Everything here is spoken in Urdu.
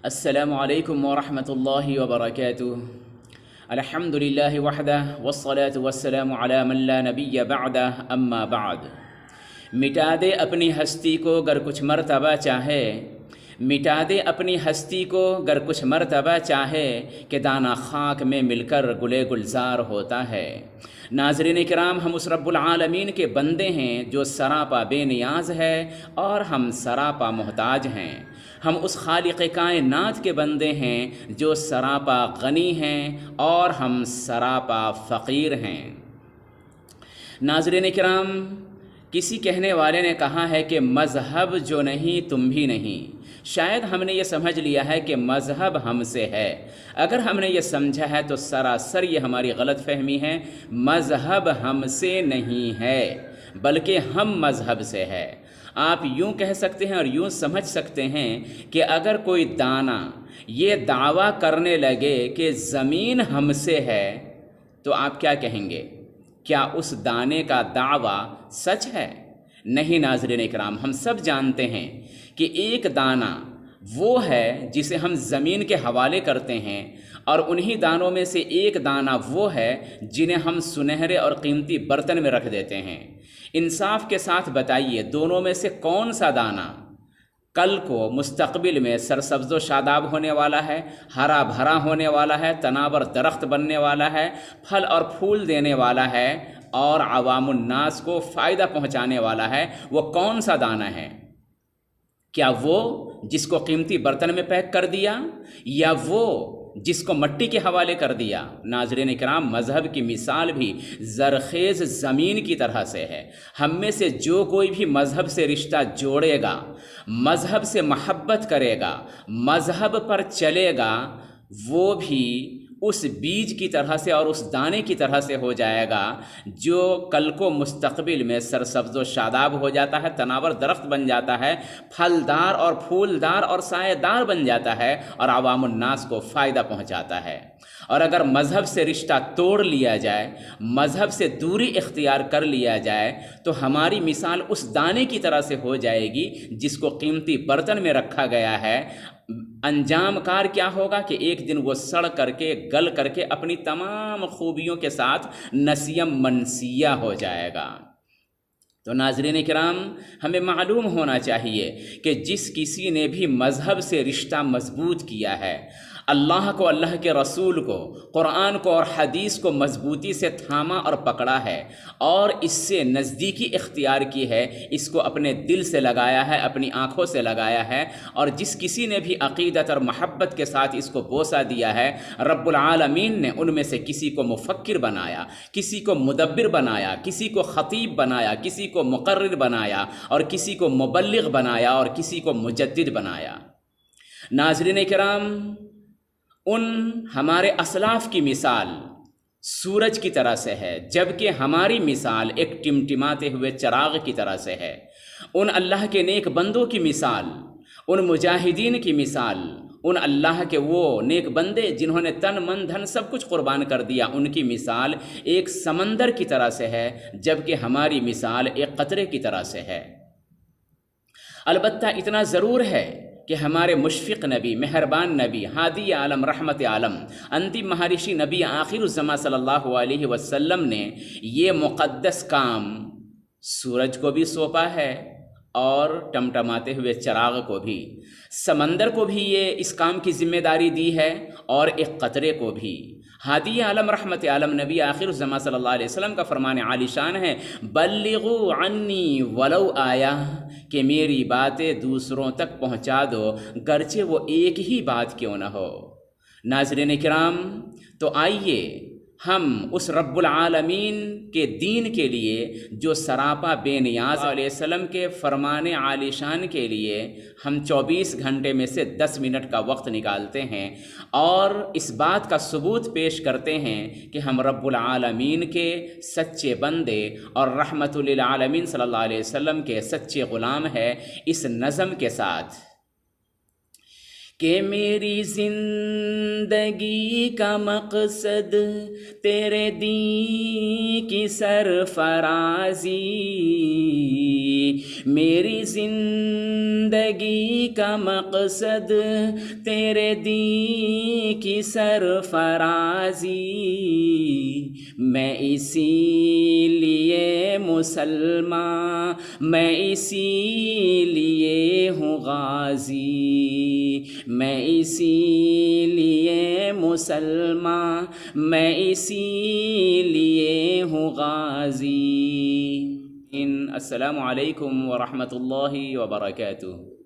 السلام علیکم ورحمۃ اللہ وبرکاتہ۔ الحمد للہ وحدہ والصلاة والسلام علی من لا نبی بعدہ، اما بعد۔ مٹا دے اپنی ہستی کو گر کچھ مرتبہ چاہے، مٹا دے اپنی ہستی کو گر کچھ مرتبہ چاہے، کہ دانہ خاک میں مل کر گلے گلزار ہوتا ہے۔ ناظرین کرام، ہم اس رب العالمین کے بندے ہیں جو سراپا بے نیاز ہے اور ہم سراپا محتاج ہیں۔ ہم اس خالق کائنات کے بندے ہیں جو سراپا غنی ہیں اور ہم سراپا فقیر ہیں۔ ناظرین کرام، کسی کہنے والے نے کہا ہے کہ مذہب جو نہیں تم بھی نہیں۔ شاید ہم نے یہ سمجھ لیا ہے کہ مذہب ہم سے ہے۔ اگر ہم نے یہ سمجھا ہے تو سراسر یہ ہماری غلط فہمی ہے۔ مذہب ہم سے نہیں ہے بلکہ ہم مذہب سے ہے۔ آپ یوں کہہ سکتے ہیں اور یوں سمجھ سکتے ہیں کہ اگر کوئی دانا یہ دعویٰ کرنے لگے کہ زمین ہم سے ہے تو آپ کیا کہیں گے؟ کیا اس دانے کا دعویٰ سچ ہے؟ نہیں ناظرین اکرام، ہم سب جانتے ہیں کہ ایک دانہ وہ ہے جسے ہم زمین کے حوالے کرتے ہیں، اور انہی دانوں میں سے ایک دانہ وہ ہے جنہیں ہم سنہرے اور قیمتی برتن میں رکھ دیتے ہیں۔ انصاف کے ساتھ بتائیے، دونوں میں سے کون سا دانہ کل کو مستقبل میں سرسبز و شاداب ہونے والا ہے، ہرا بھرا ہونے والا ہے، تناور درخت بننے والا ہے، پھل اور پھول دینے والا ہے اور عوام الناس کو فائدہ پہنچانے والا ہے؟ وہ کون سا دانہ ہے؟ کیا وہ جس کو قیمتی برتن میں پیک کر دیا، یا وہ جس کو مٹی کے حوالے کر دیا؟ ناظرین اکرام، مذہب کی مثال بھی زرخیز زمین کی طرح سے ہے۔ ہم میں سے جو کوئی بھی مذہب سے رشتہ جوڑے گا، مذہب سے محبت کرے گا، مذہب پر چلے گا، وہ بھی اس بیج کی طرح سے اور اس دانے کی طرح سے ہو جائے گا جو کل کو مستقبل میں سرسبز و شاداب ہو جاتا ہے، تناور درخت بن جاتا ہے، پھلدار اور پھولدار اور سایہ دار بن جاتا ہے اور عوام الناس کو فائدہ پہنچاتا ہے۔ اور اگر مذہب سے رشتہ توڑ لیا جائے، مذہب سے دوری اختیار کر لیا جائے، تو ہماری مثال اس دانے کی طرح سے ہو جائے گی جس کو قیمتی برتن میں رکھا گیا ہے۔ انجام کار کیا ہوگا کہ ایک دن وہ سڑ کر کے، گل کر کے اپنی تمام خوبیوں کے ساتھ نسیم منسیہ ہو جائے گا۔ تو ناظرین کرام، ہمیں معلوم ہونا چاہیے کہ جس کسی نے بھی مذہب سے رشتہ مضبوط کیا ہے، اللہ کو، اللہ کے رسول کو، قرآن کو اور حدیث کو مضبوطی سے تھاما اور پکڑا ہے اور اس سے نزدیکی اختیار کی ہے، اس کو اپنے دل سے لگایا ہے، اپنی آنکھوں سے لگایا ہے، اور جس کسی نے بھی عقیدت اور محبت کے ساتھ اس کو بوسہ دیا ہے، رب العالمین نے ان میں سے کسی کو مفکر بنایا، کسی کو مدبر بنایا، کسی کو خطیب بنایا، کسی کو مقرر بنایا، اور کسی کو مبلغ بنایا، اور کسی کو مجدد بنایا۔ ناظرین کرام، ان ہمارے اسلاف کی مثال سورج کی طرح سے ہے، جبکہ ہماری مثال ایک ٹمٹماتے ہوئے چراغ کی طرح سے ہے۔ ان اللہ کے نیک بندوں کی مثال، ان مجاہدین کی مثال، ان اللہ کے وہ نیک بندے جنہوں نے تن من دھن سب کچھ قربان کر دیا، ان کی مثال ایک سمندر کی طرح سے ہے، جبکہ ہماری مثال ایک قطرے کی طرح سے ہے۔ البتہ اتنا ضرور ہے کہ ہمارے مشفق نبی، مہربان نبی، ہادی عالم، رحمت عالم، انتم مہارشی نبی آخر الزماں صلی اللہ علیہ وسلم نے یہ مقدس کام سورج کو بھی سونپا ہے اور ٹمٹماتے ہوئے چراغ کو بھی، سمندر کو بھی یہ اس کام کی ذمہ داری دی ہے اور ایک قطرے کو بھی۔ ہادی عالم، رحمت عالم، نبی آخر الزماں صلی اللہ علیہ وسلم کا فرمان عالی شان ہے، بلغوا عنی ولو آیا، کہ میری باتیں دوسروں تک پہنچا دو گرچہ وہ ایک ہی بات کیوں نہ ہو۔ ناظرین کرام، تو آئیے ہم اس رب العالمین کے دین کے لیے جو سراپا بے نیاز علیہ السلام کے فرمان عالی شان کے لیے ہم 24 گھنٹے میں سے 10 منٹ کا وقت نکالتے ہیں اور اس بات کا ثبوت پیش کرتے ہیں کہ ہم رب العالمین کے سچے بندے اور رحمت للعالمین صلی اللہ علیہ وسلم کے سچے غلام ہیں، اس نظم کے ساتھ کہ میری زندگی کا مقصد تیرے دین کی سرفرازی، میری زندگی کا مقصد تیرے دین کی سرفرازی، میں اسی لیے مسلمان، میں اسی لیے ہوں غازی، میں اسی لیے مسلمان، میں اسی لیے ہوں غازی۔ السلام علیکم ورحمۃ اللہ وبرکاتہ۔